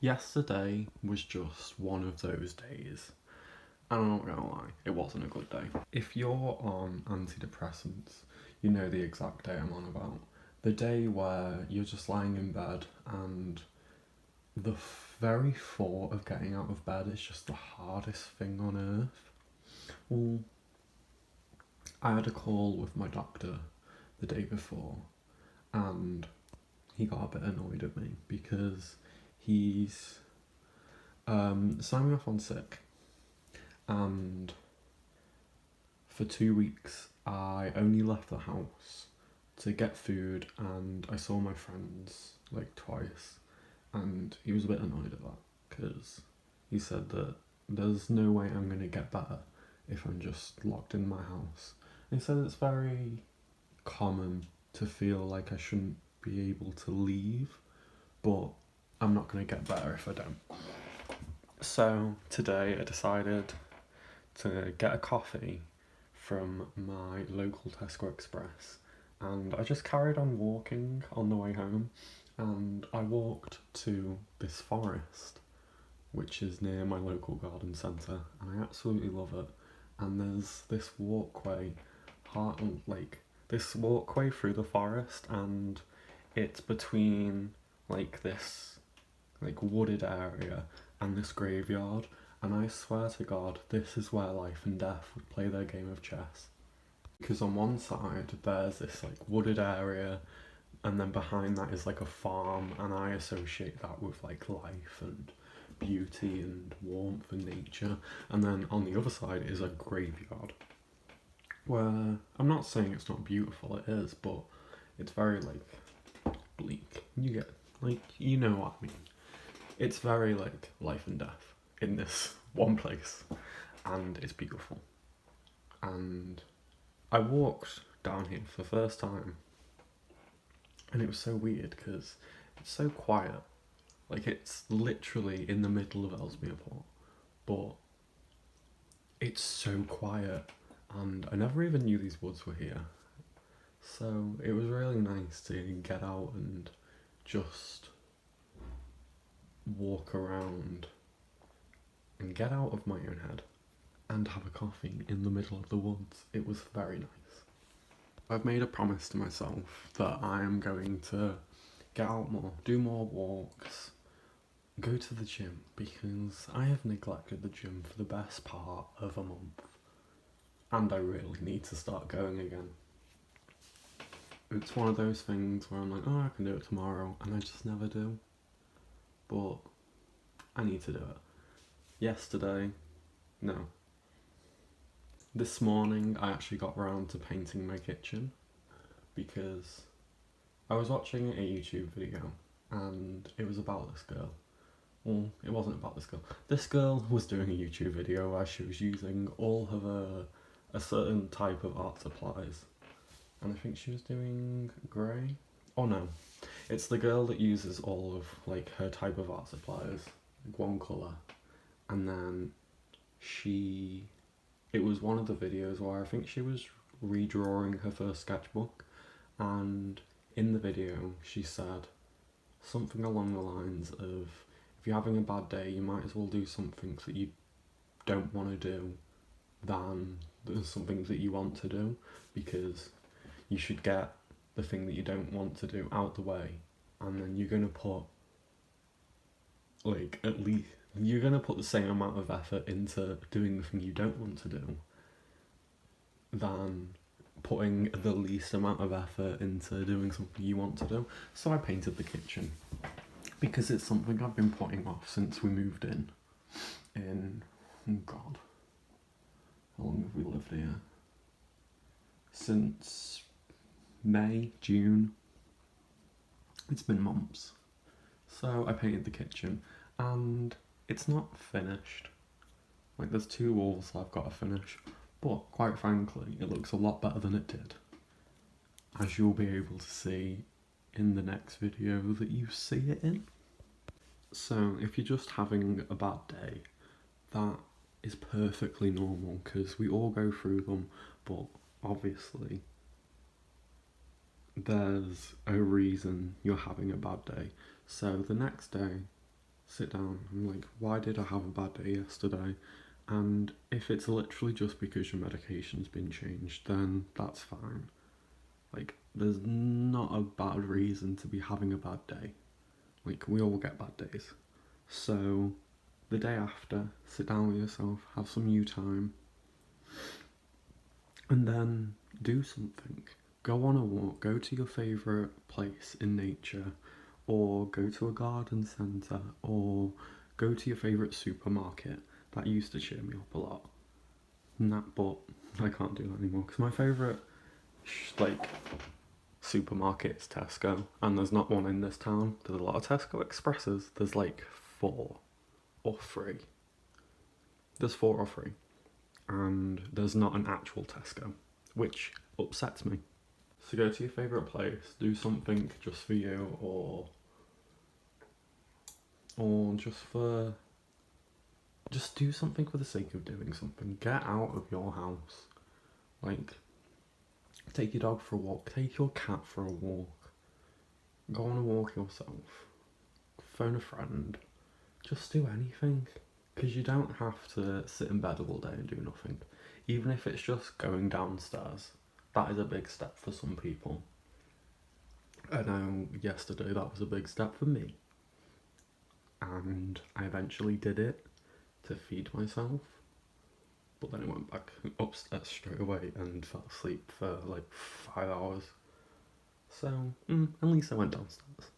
Yesterday was just one of those days. And I'm not gonna lie, it wasn't a good day. If you're on antidepressants, you know the exact day I'm on about. The day where you're just lying in bed and the very thought of getting out of bed is just the hardest thing on earth. Well, I had a call with my doctor the day before and he got a bit annoyed at me because he's signed me off on sick, and for 2 weeks I only left the house to get food and I saw my friends like twice, and he was a bit annoyed at that because he said that there's no way I'm going to get better if I'm just locked in my house. And he said it's very common to feel like I shouldn't be able to leave, but I'm not going to get better if I don't. So today I decided to get a coffee from my local Tesco Express, and I just carried on walking on the way home, and I walked to this forest which is near my local garden centre, and I absolutely love it. And there's this walkway, this walkway through the forest, and it's between this wooded area and this graveyard, and I swear to God, this is where life and death would play their game of chess. Because on one side there's this wooded area, and then behind that is a farm, and I associate that with life and beauty and warmth and nature. And then on the other side is a graveyard, where I'm not saying it's not beautiful, it is, but it's very bleak. You get you know what I mean. It's very life and death in this one place, and it's beautiful. And I walked down here for the first time, and it was so weird because it's so quiet. It's literally in the middle of Ellesmere Port, but it's so quiet, and I never even knew these woods were here. So it was really nice to get out and just walk around and get out of my own head and have a coffee in the middle of the woods. It was very nice. I've made a promise to myself that I am going to get out more, do more walks, go to the gym, because I have neglected the gym for the best part of a month, and I really need to start going again. It's one of those things where I'm like, oh, I can do it tomorrow, and I just never do. But I need to do it. This morning I actually got round to painting my kitchen, because I was watching a YouTube video and it was about this girl. Well, it wasn't about this girl. This girl was doing a YouTube video where she was using all of a certain type of art supplies, and I think she was doing grey. Oh no, it's the girl that uses all of her type of art supplies, one colour, and then it was one of the videos where I think she was redrawing her first sketchbook, and in the video she said something along the lines of, if you're having a bad day, you might as well do something that you don't want to do than something that you want to do, because you should get the thing that you don't want to do out the way, and then you're going to put you're going to put the same amount of effort into doing the thing you don't want to do than putting the least amount of effort into doing something you want to do. So I painted the kitchen, because it's something I've been putting off since we moved in, oh God, how long have we lived here? Since May, June. It's been months. So I painted the kitchen, and it's not finished. There's 2 walls I've got to finish, but quite frankly, it looks a lot better than it did, as you'll be able to see in the next video that you see it in. So if you're just having a bad day, that is perfectly normal, because we all go through them, but obviously there's a reason you're having a bad day. So the next day, sit down. I'm like, why did I have a bad day yesterday? And if it's literally just because your medication's been changed, then that's fine. Like, there's not a bad reason to be having a bad day. Like, we all get bad days. So, the day after, sit down with yourself, have some you time, and then do something. Go on a walk, go to your favourite place in nature, or go to a garden centre, or go to your favourite supermarket. That used to cheer me up a lot. But I can't do that anymore because my favourite like supermarket is Tesco, and there's not one in this town. There's a lot of Tesco Expresses. There's like 4 or 3. There's 4 or 3, and there's not an actual Tesco, which upsets me. So go to your favourite place, do something just for you, or just do something for the sake of doing something. Get out of your house. Like, take your dog for a walk, take your cat for a walk, go on a walk yourself, phone a friend, just do anything. Because you don't have to sit in bed all day and do nothing. Even if it's just going downstairs, that is a big step for some people. I know yesterday that was a big step for me. And I eventually did it to feed myself. But then I went back upstairs straight away and fell asleep for like 5 hours. So, at least I went downstairs.